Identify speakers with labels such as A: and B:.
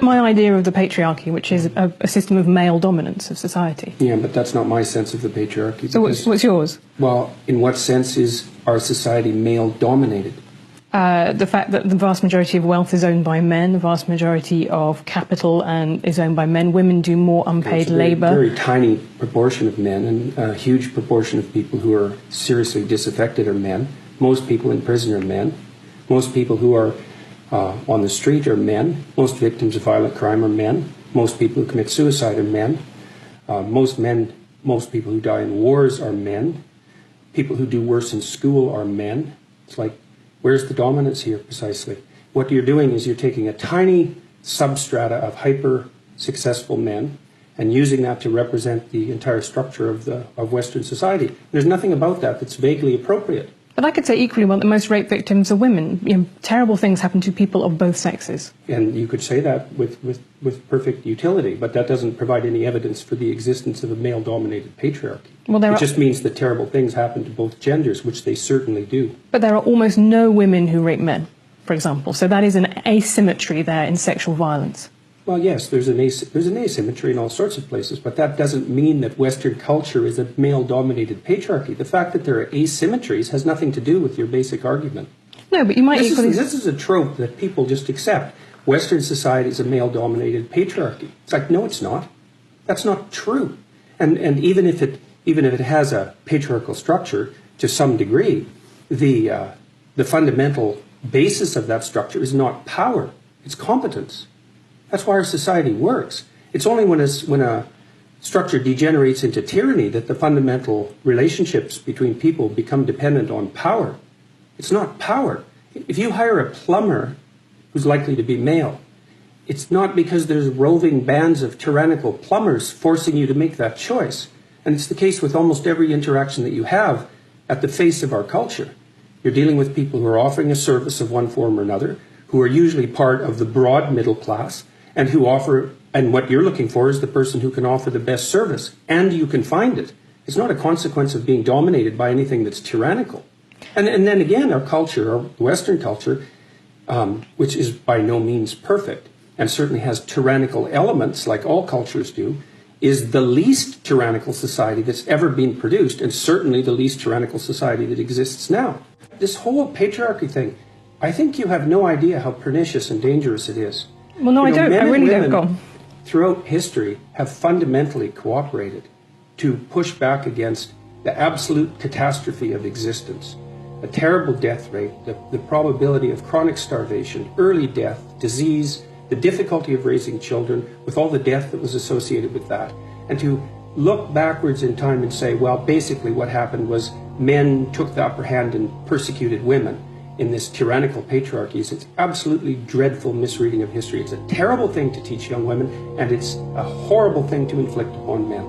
A: my idea of the patriarchy, which is a system of male dominance of society.
B: Yeah, but that's not my sense of the patriarchy.
A: So what's yours?
B: Well, in what sense is our society male-dominated?
A: The fact that the vast majority of wealth is owned by men, the vast majority of capital is owned by men. Women do more unpaid labour.
B: A very tiny proportion of men, and a huge proportion of people who are seriously disaffected are men. Most people in prison are men. Most people who are on the street are men. Most victims of violent crime are men. Most people who commit suicide are men. Most people who die in wars are men. People who do worse in school are men. It's like, where's the dominance here precisely? What you're doing is you're taking a tiny substrata of hyper-successful men and using that to represent the entire structure of Western society. There's nothing about that that's vaguely appropriate.
A: But I could say equally well that most rape victims are women. You know, terrible things happen to people of both sexes.
B: And you could say that with perfect utility, but that doesn't provide any evidence for the existence of a male-dominated patriarchy. Well, it just means that terrible things happen to both genders, which they certainly do.
A: But there are almost no women who rape men, for example. So that is an asymmetry there in sexual violence.
B: Well, yes, there's an asymmetry in all sorts of places, but that doesn't mean that Western culture is a male-dominated patriarchy. The fact that there are asymmetries has nothing to do with your basic argument.
A: No, but you might equally...
B: This is a trope that people just accept. Western society is a male-dominated patriarchy. It's like, no, it's not. That's not true. And even if it has a patriarchal structure to some degree, the fundamental basis of that structure is not power, it's competence. That's why our society works. It's only when a structure degenerates into tyranny that the fundamental relationships between people become dependent on power. It's not power. If you hire a plumber who's likely to be male, it's not because there's roving bands of tyrannical plumbers forcing you to make that choice. And it's the case with almost every interaction that you have at the face of our culture. You're dealing with people who are offering a service of one form or another, who are usually part of the broad middle class, and what you're looking for is the person who can offer the best service, and you can find it. It's not a consequence of being dominated by anything that's tyrannical. And then again, our culture, our Western culture, which is by no means perfect, and certainly has tyrannical elements like all cultures do, is the least tyrannical society that's ever been produced, and certainly the least tyrannical society that exists now. This whole patriarchy thing, I think you have no idea how pernicious and dangerous it is.
A: Well, no, I don't. I really don't. Go.
B: Throughout history have fundamentally cooperated to push back against the absolute catastrophe of existence. A terrible death rate, the probability of chronic starvation, early death, disease, the difficulty of raising children, with all the death that was associated with that. And to look backwards in time and say, well, basically what happened was men took the upper hand and persecuted women in this tyrannical patriarchy. It's absolutely dreadful misreading of history. It's a terrible thing to teach young women, and it's a horrible thing to inflict upon men.